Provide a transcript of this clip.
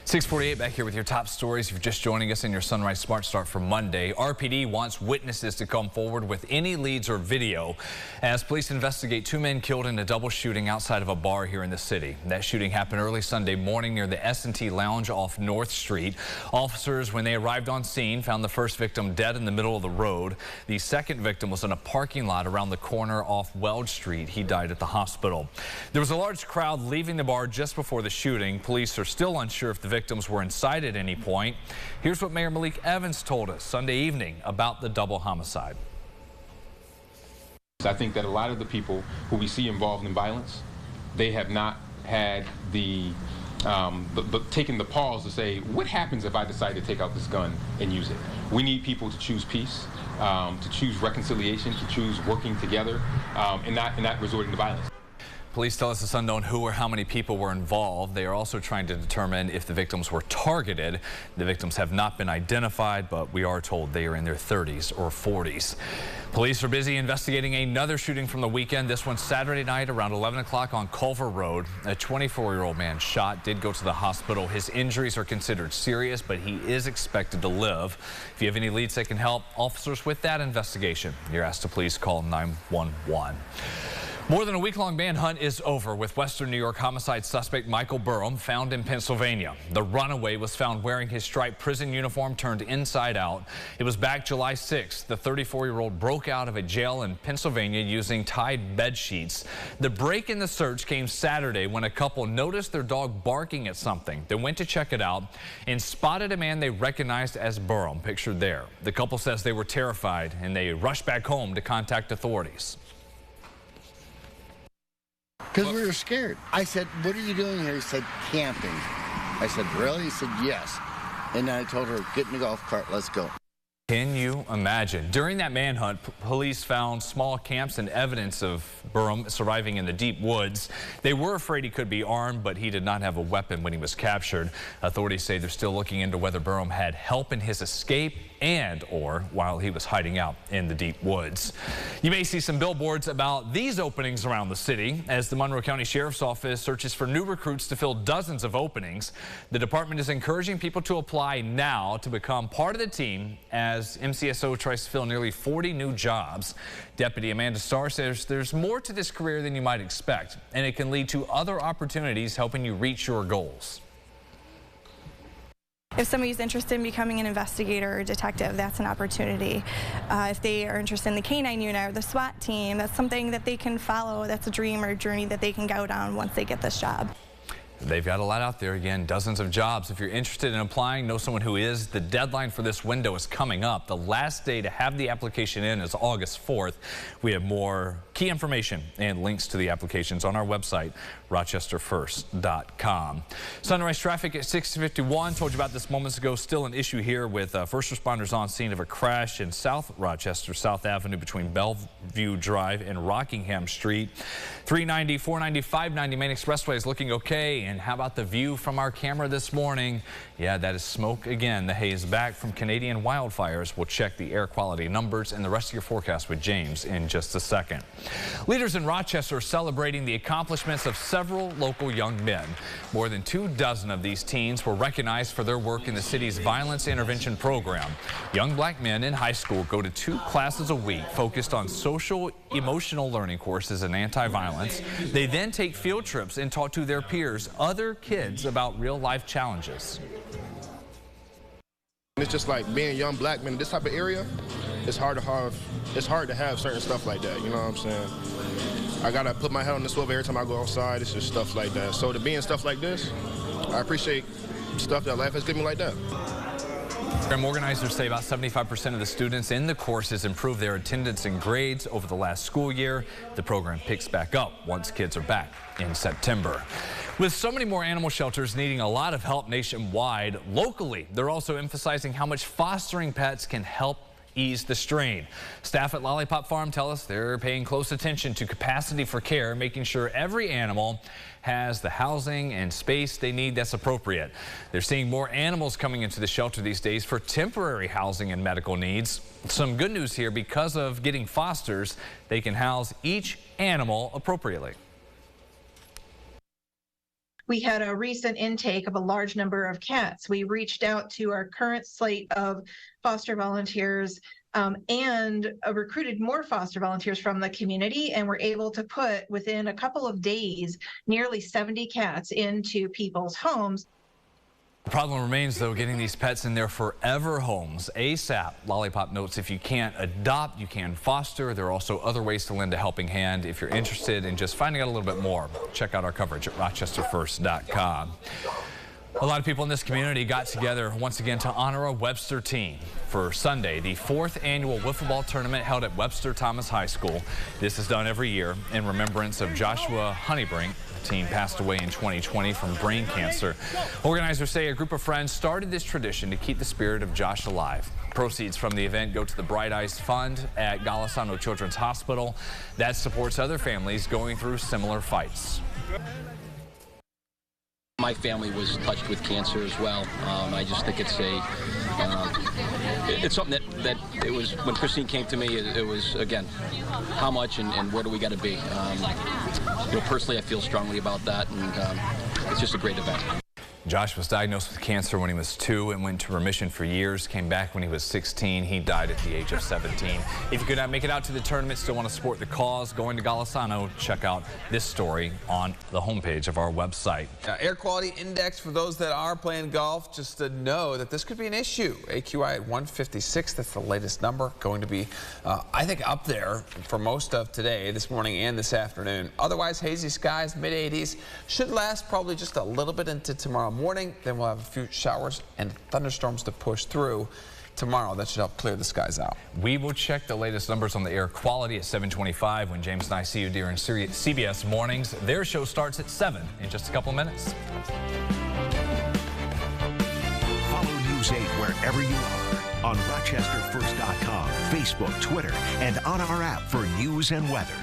6:48 back here with your top stories. If you're just joining us in your Sunrise Smart Start for Monday, RPD wants witnesses to come forward with any leads or video as police investigate two men killed in a double shooting outside of a bar here in the city. That shooting happened early Sunday morning near the S&T Lounge off North Street. Officers, when they arrived on scene, found the first victim dead in the middle of the road. The second victim was in a parking lot around the corner off Welch Street. He died at the hospital. There was a large crowd leaving the bar just before the shooting. Police are still unsure if the victims were inside at any point. Here's what Mayor Malik Evans told us Sunday evening about the double homicide. I think that a lot of the people who we see involved in violence, they have not had taken the pause to say, what happens if I decide to take out this gun and use it? We need people to choose peace, to choose reconciliation, to choose working together, and not resorting to violence. Police tell us it's unknown who or how many people were involved. They are also trying to determine if the victims were targeted. The victims have not been identified, but we are told they are in their 30s or 40s. Police are busy investigating another shooting from the weekend. This one Saturday night around 11 o'clock on Culver Road. A 24-year-old man shot, did go to the hospital. His injuries are considered serious, but he is expected to live. If you have any leads that can help officers with that investigation, you're asked to please call 911. More than a week-long manhunt is over with Western New York homicide suspect Michael Burham found in Pennsylvania. The runaway was found wearing his striped prison uniform turned inside out. It was back July 6th. The 34-year-old broke out of a jail in Pennsylvania using tied bed sheets. The break in the search came Saturday when a couple noticed their dog barking at something. They went to check it out and spotted a man they recognized as Burham, pictured there. The couple says they were terrified and they rushed back home to contact authorities. Because we were scared. I said, what are you doing here? He said, camping. I said, really? He said, yes. And I told her, get in the golf cart, let's go. Can you imagine? During that manhunt, police found small camps and evidence of Burham surviving in the deep woods. They were afraid he could be armed, but he did not have a weapon when he was captured. Authorities say they're still looking into whether Burham had help in his escape or while he was hiding out in the deep woods. You may see some billboards about these openings around the city as the Monroe County Sheriff's Office searches for new recruits to fill dozens of openings. The department is encouraging people to apply now to become part of the team as MCSO tries to fill nearly 40 new jobs. Deputy Amanda Starr says there's more to this career than you might expect, and it can lead to other opportunities helping you reach your goals. If somebody's interested in becoming an investigator or detective, that's an opportunity. If they are interested in the K-9 unit or the SWAT team, that's something that they can follow. That's a dream or a journey that they can go down once they get this job. They've got a lot out there. Again, dozens of jobs. If you're interested in applying, know someone who is. The deadline for this window is coming up. The last day to have the application in is August 4th. We have more key information and links to the applications on our website, rochesterfirst.com. Sunrise traffic at 6:51. Told you about this moments ago. Still an issue here with first responders on scene of a crash in South Rochester, South Avenue between Bellevue Drive and Rockingham Street. 390, 490, 590 main expressway is looking okay. And how about the view from our camera this morning? Yeah, that is smoke again. The haze back from Canadian wildfires. We'll check the air quality numbers and the rest of your forecast with James in just a second. Leaders in Rochester are celebrating the accomplishments of several local young men. More than 24 of these teens were recognized for their work in the city's violence intervention program. Young black men in high school go to 2 classes a week focused on social emotional learning courses and anti-violence. They then take field trips and talk to their peers, other kids, about real-life challenges. It's just like being young black men in this type of area, it's hard to have certain stuff like that, you know what I'm saying? I gotta put my head on the swivel every time I go outside. It's just stuff like that. So to be in stuff like this, I appreciate stuff that life has given me like that. Program organizers say about 75% of the students in the courses improved their attendance and grades over the last school year. The program picks back up once kids are back in September. With so many more animal shelters needing a lot of help nationwide, locally, they're also emphasizing how much fostering pets can help ease the strain. Staff at Lollipop Farm tell us they're paying close attention to capacity for care, making sure every animal has the housing and space they need that's appropriate. They're seeing more animals coming into the shelter these days for temporary housing and medical needs. Some good news here: because of getting fosters, they can house each animal appropriately. we had a recent intake of a large number of cats. We reached out to our current slate of foster volunteers and recruited more foster volunteers from the community, and were able to put, within a couple of days, nearly 70 cats into people's homes. The problem remains, though, getting these pets in their forever homes ASAP. Lollipop notes if you can't adopt, you can foster. There are also other ways to lend a helping hand. If you're interested in just finding out a little bit more, check out our coverage at rochesterfirst.com. A lot of people in this community got together once again to honor a Webster teen for Sunday, the 4th annual Wiffle Ball tournament held at Webster Thomas High School. This is done every year in remembrance of Joshua Honeybrink. The teen passed away in 2020 from brain cancer. Organizers say a group of friends started this tradition to keep the spirit of Josh alive. Proceeds from the event go to the Bright Eyes Fund at Golisano Children's Hospital. That supports other families going through similar fights. My family was touched with cancer as well. I just think it's something that it was, when Christine came to me, it was, again, how much and where do we got to be? Personally, I feel strongly about that, and it's just a great event. Josh was diagnosed with cancer when he was 2 and went into remission for years. Came back when he was 16. He died at the age of 17. If you could not make it out to the tournament, still want to support the cause, going to Golisano, check out this story on the homepage of our website. Air quality index for those that are playing golf, just to know that this could be an issue. AQI at 156, that's the latest number. Going to be, I think, up there for most of today, this morning and this afternoon. Otherwise, hazy skies, mid-80s. Should last probably just a little bit into tomorrow morning. Then we'll have a few showers and thunderstorms to push through tomorrow. That should help clear the skies out. We will check the latest numbers on the air quality at 7:25 when James and I see you during CBS Mornings. Their show starts at 7 in just a couple of minutes. Follow News 8 wherever you are on RochesterFirst.com, Facebook, Twitter, and on our app for news and weather.